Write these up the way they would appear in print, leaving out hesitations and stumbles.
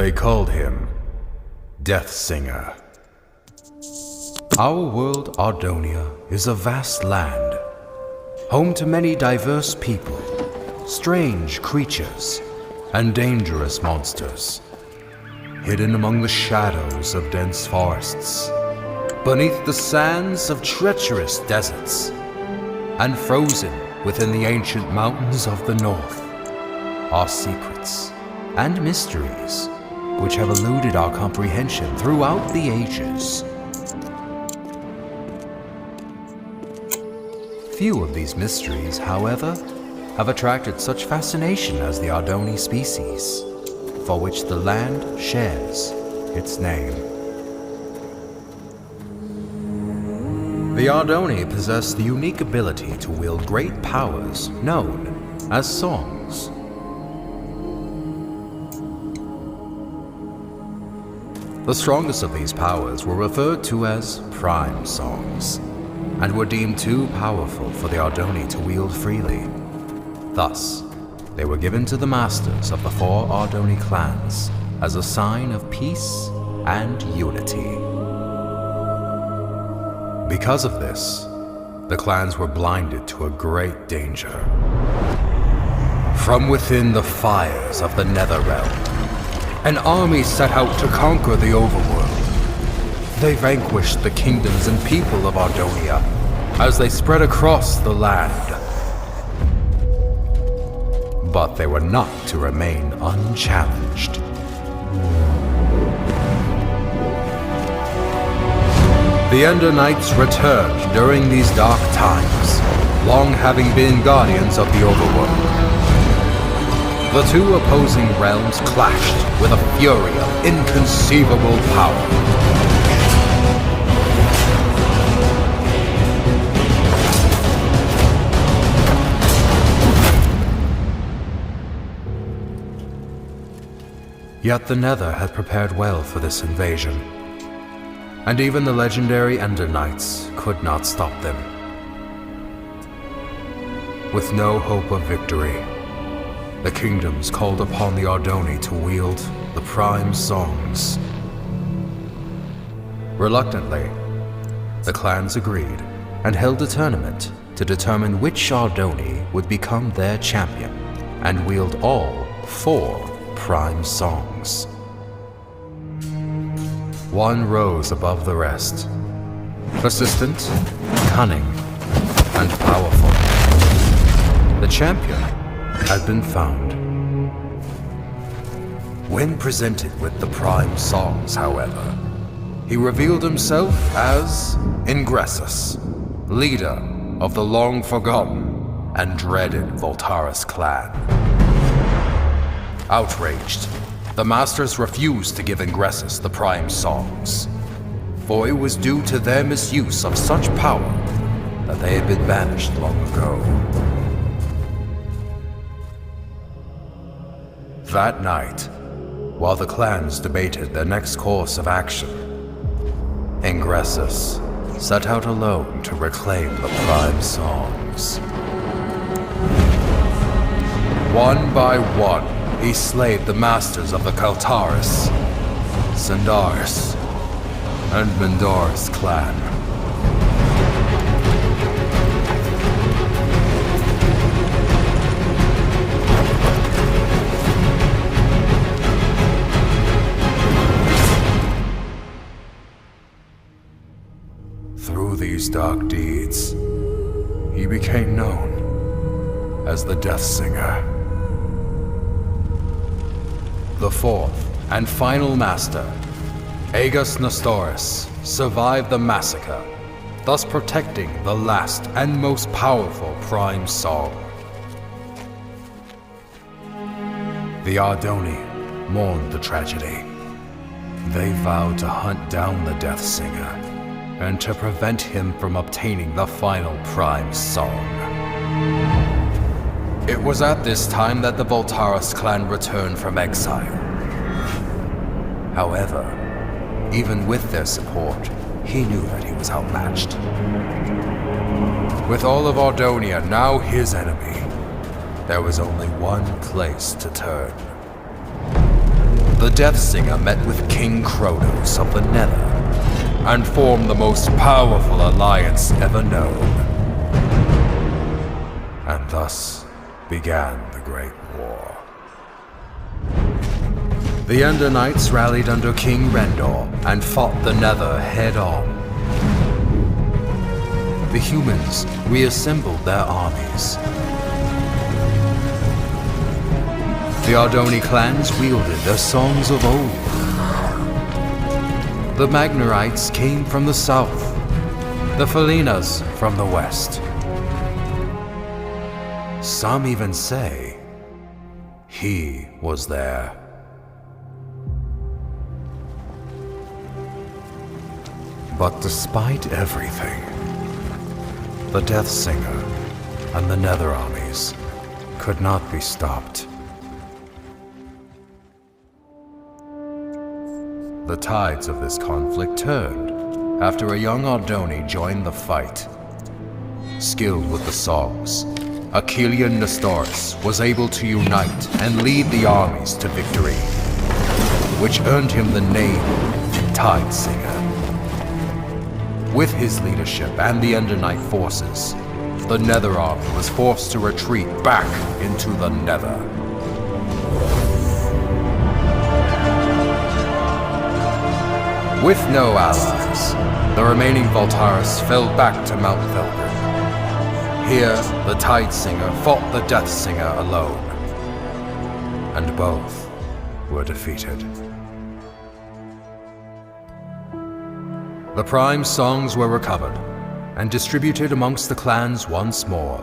They called him Deathsinger. Our world, Ardonia, is a vast land, home to many diverse people, strange creatures, and dangerous monsters, hidden among the shadows of dense forests, beneath the sands of treacherous deserts, and frozen within the ancient mountains of the north are secrets and mysteries which have eluded our comprehension throughout the ages. Few of these mysteries, however, have attracted such fascination as the Ardoni species, for which the land shares its name. The Ardoni possess the unique ability to wield great powers known as songs. The strongest of these powers were referred to as prime songs, and were deemed too powerful for the Ardoni to wield freely. Thus, they were given to the masters of the 4 Ardoni clans as a sign of peace and unity. Because of this, the clans were blinded to a great danger. From within the fires of the Netherrealm, an army set out to conquer the overworld. They vanquished the kingdoms and people of Ardonia as they spread across the land. But they were not to remain unchallenged. The Ender Knights returned during these dark times, long having been guardians of the overworld. The 2 opposing realms clashed with a fury of inconceivable power. Yet the Nether had prepared well for this invasion, and even the legendary Ender Knights could not stop them. With no hope of victory, the kingdoms called upon the Ardoni to wield the prime songs. Reluctantly, the clans agreed and held a tournament to determine which Ardoni would become their champion and wield all 4 prime songs. One rose above the rest, persistent, cunning, and powerful. The champion had been found. When presented with the prime songs, however, he revealed himself as Ingressus, leader of the long-forgotten and dreaded Voltaris clan. Outraged, the Masters refused to give Ingressus the prime songs, for it was due to their misuse of such power that they had been banished long ago. That night, while the clans debated their next course of action, Ingressus set out alone to reclaim the prime songs. One by one, he slayed the masters of the Kaltaris, Sandaris, and Mendoris clan. Through these dark deeds, he became known as the Deathsinger. The 4th and final master, Aegis Nestoris, survived the massacre, thus protecting the last and most powerful prime song. The Ardoni mourned the tragedy. They vowed to hunt down the Deathsinger and to prevent him from obtaining the final prime song. It was at this time that the Voltaris clan returned from exile. However, even with their support, he knew that he was outmatched. With all of Ardonia now his enemy, there was only one place to turn. the Death Singer met with King Kronos of the Nether and formed the most powerful alliance ever known. And thus began the Great War. The Ender Knights rallied under King Rendor and fought the Nether head-on. The humans reassembled their armies. The Ardoni clans wielded their songs of old. The Magnarites came from the south, the Felinas from the west. Some even say he was there. But despite everything, the Death Singer and the Nether armies could not be stopped. The tides of this conflict turned after a young Ardoni joined the fight. Skilled with the songs, Achillean Nestoris was able to unite and lead the armies to victory, which earned him the name Tide Singer. With his leadership and the Ender Knight forces, the Nether army was forced to retreat back into the Nether. With no allies, the remaining Voltaris fell back to Mount Velgrin. Here, the Tide Singer fought the Death Singer alone, and both were defeated. The Prime songs were recovered and distributed amongst the clans once more,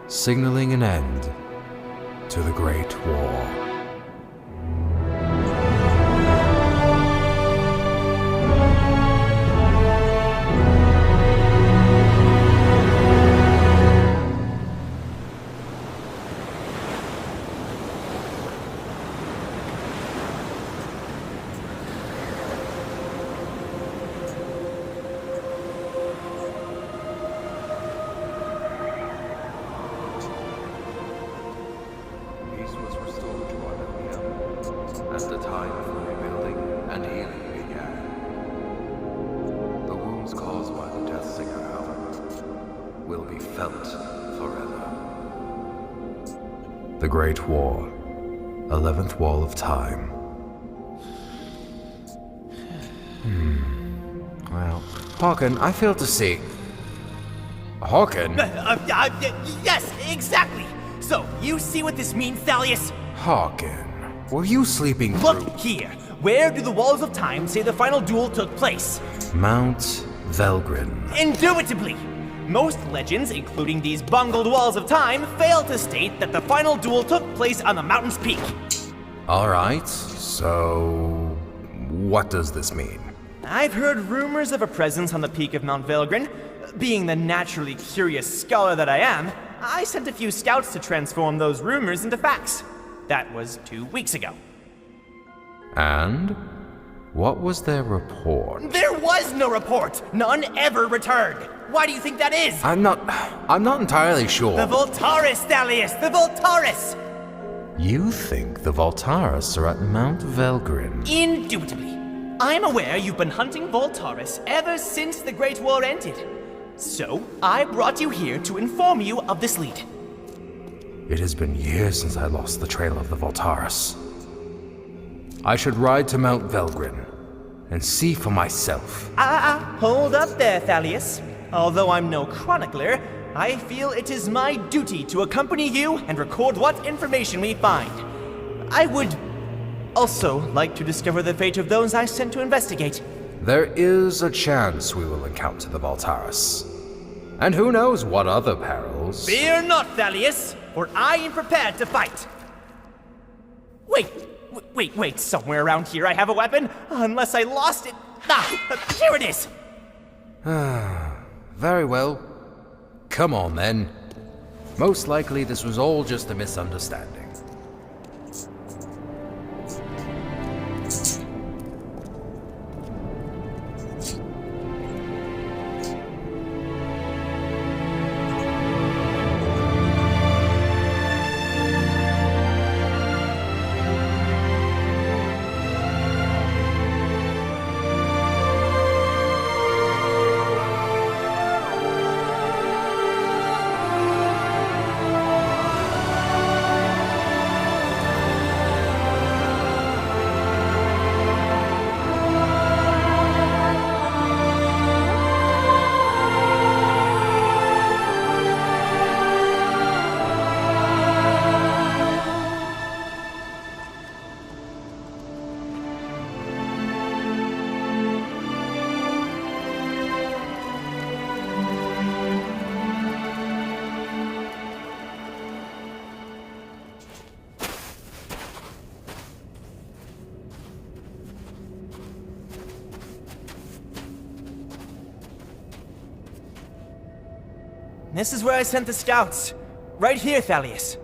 signaling an end to the Great War. The Great War, 11th Wall of Time. Well, Harkon, I fail to see. Harkon? Yes, exactly! So, you see what this means, Thalius? Harkon, were you sleeping through? Look here! Where do the Walls of Time say the final duel took place? Mount Velgrin. Indubitably! Most legends, including these bungled Walls of Time, fail to state that the final duel took place on the mountain's peak. Alright, so what does this mean? I've heard rumors of a presence on the peak of Mount Velgrin. Being the naturally curious scholar that I am, I sent a few scouts to transform those rumors into facts. That was 2 weeks ago. And what was their report? There was no report! None ever returned! Why do you think that is? I'm not entirely sure. The Voltaris, Thalius! The Voltaris! You think the Voltaris are at Mount Velgrin? Indubitably. I'm aware you've been hunting Voltaris ever since the Great War ended. So, I brought you here to inform you of this lead. It has been years since I lost the trail of the Voltaris. I should ride to Mount Velgrin and see for myself. Hold up there, Thalius. Although I'm no chronicler, I feel it is my duty to accompany you and record what information we find. I would also like to discover the fate of those I sent to investigate. There is a chance we will encounter the Voltaris. And who knows what other perils. Fear not, Thalius, for I am prepared to fight. Wait, somewhere around here I have a weapon, unless I lost it. Here it is. Very well. Come on, then. Most likely this was all just a misunderstanding. This is where I sent the scouts. Right here, Thalius.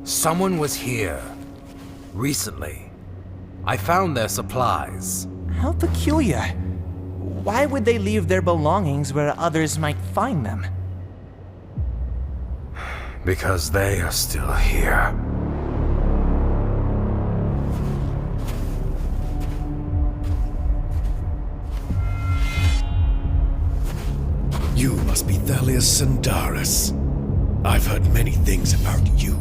Someone was here. Recently. I found their supplies. How peculiar. Why would they leave their belongings where others might find them? Because they are still here. You must be Thalius Sindaris. I've heard many things about you.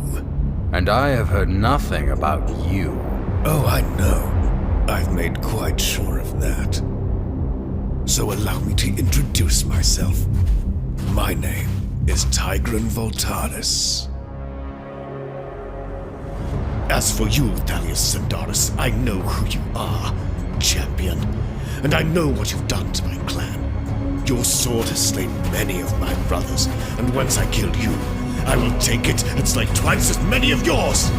And I have heard nothing about you. Oh, I know. I've made quite sure of that. So allow me to introduce myself. My name is Tigran Voltaris. As for you, Thalius Sindaris, I know who you are, champion. And I know what you've done to my clan. Your sword has slain many of my brothers, and once I kill you, I will take it and slay twice as many of yours!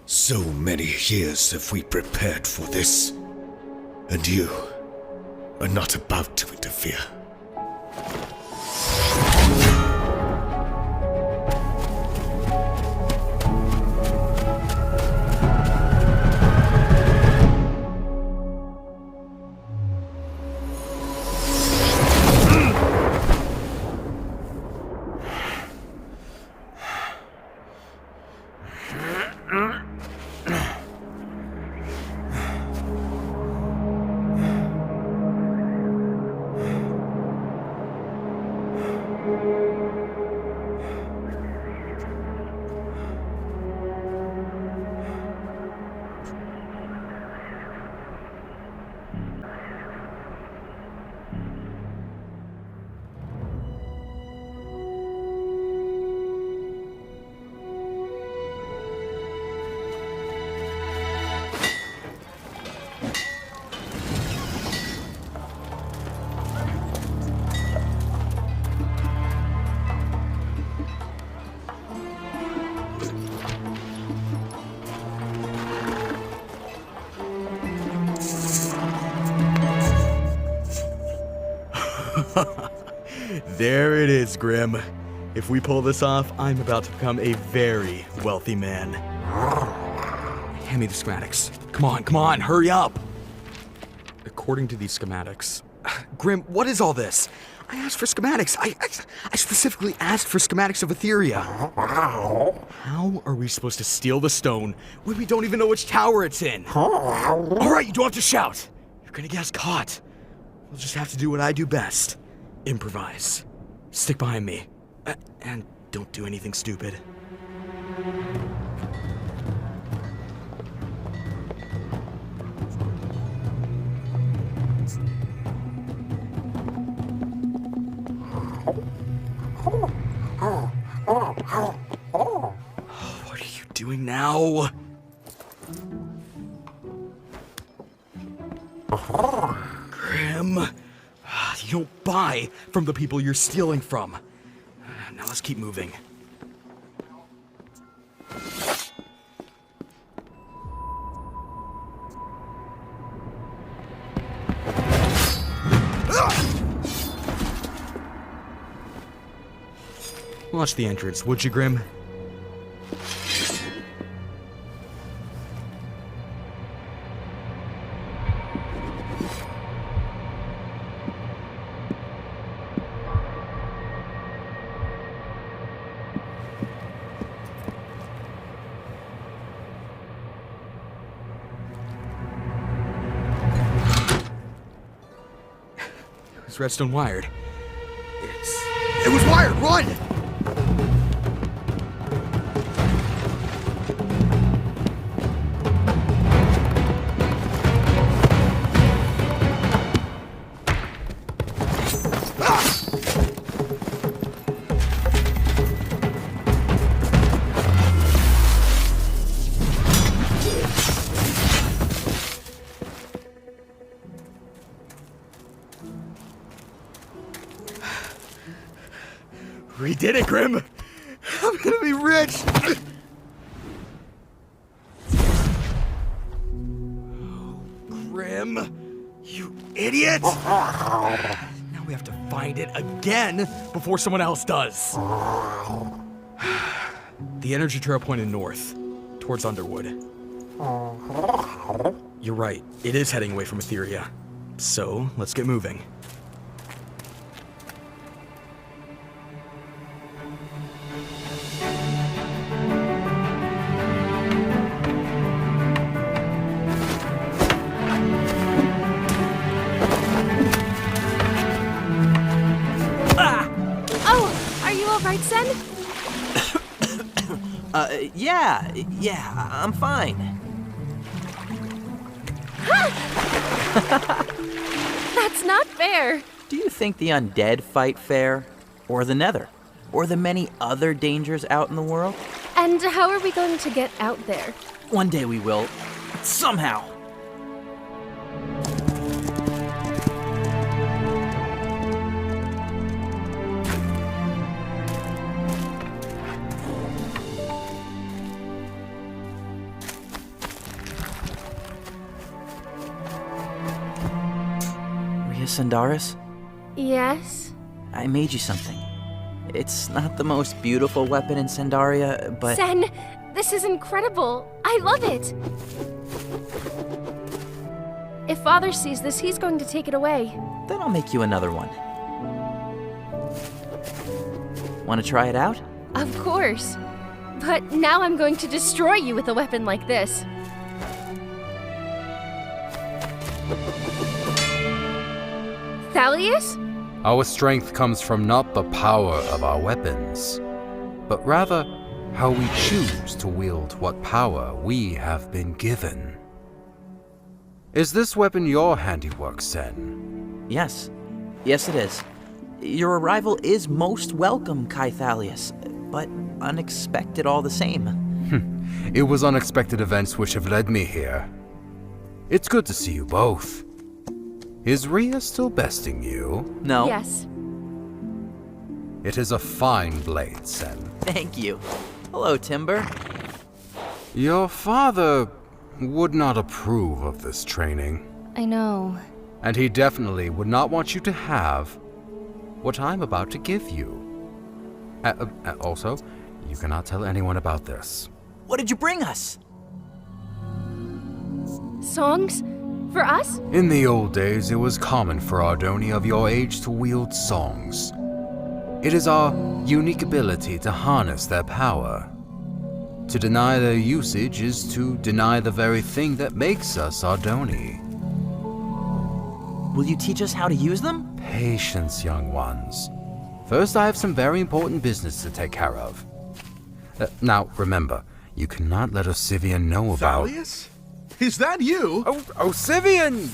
So many years have we prepared for this, and you are not about to interfere. There it is, Grim. If we pull this off, I'm about to become a very wealthy man. Hand me the schematics. Come on, hurry up! According to these schematics... Grim, what is all this? I asked for schematics. I specifically asked for schematics of Etheria. How are we supposed to steal the stone when we don't even know which tower it's in? Alright, you don't have to shout! You're gonna get us caught. We'll just have to do what I do best. Improvise. Stick behind me. And don't do anything stupid. What are you doing now? Grim, you don't buy from the people you're stealing from. Now let's keep moving. Watch the entrance, would you, Grim? Is redstone wired? It was wired! Run! We did it, Grim! I'm gonna be rich! Oh, Grim, you idiot! Now we have to find it again before someone else does. The energy trail pointed north, towards Underwood. You're right, it is heading away from Etheria. So, let's get moving. Right, Sen? Yeah, I'm fine. That's not fair. Do you think the undead fight fair? Or the nether? Or the many other dangers out in the world? And how are we going to get out there? One day we will. Somehow. Sandaris? Yes? I made you something. It's not the most beautiful weapon in Sandaria, but... Sen, this is incredible. I love it. If Father sees this, he's going to take it away. Then I'll make you another one. Want to try it out? Of course. But now I'm going to destroy you with a weapon like this. Thalius? Our strength comes from not the power of our weapons, but rather how we choose to wield what power we have been given. Is this weapon your handiwork, Sen? Yes. Yes, it is. Your arrival is most welcome, Kai Thalius, but unexpected all the same. It was unexpected events which have led me here. It's good to see you both. Is Rhea still besting you? No. Yes. It is a fine blade, Sen. Thank you. Hello, Timber. Your father would not approve of this training. I know. And he definitely would not want you to have what I'm about to give you. Also, you cannot tell anyone about this. What did you bring us? Songs? For us? In the old days, it was common for Ardoni of your age to wield songs. It is our unique ability to harness their power. To deny their usage is to deny the very thing that makes us Ardoni. Will you teach us how to use them? Patience, young ones. First, I have some very important business to take care of. Now, remember, you cannot let Osivian know about... Thalius? Is that you? Oh, Osivian!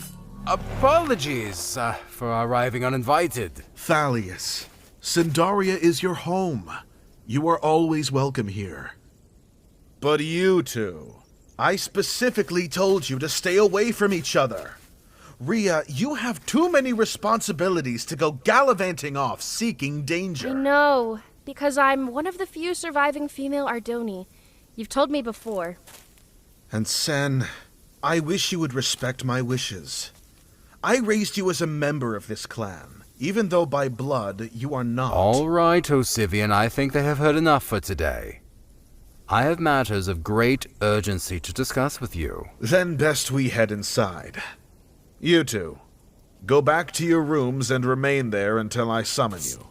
Apologies for arriving uninvited. Thalius, Sindaria is your home. You are always welcome here. But you two, I specifically told you to stay away from each other. Rhea, you have too many responsibilities to go gallivanting off seeking danger. I know, because I'm one of the few surviving female Ardoni. You've told me before. And Sen, I wish you would respect my wishes. I raised you as a member of this clan, even though by blood you are not. All right, Osivian, I think they have heard enough for today. I have matters of great urgency to discuss with you. Then best we head inside. You two, go back to your rooms and remain there until I summon you.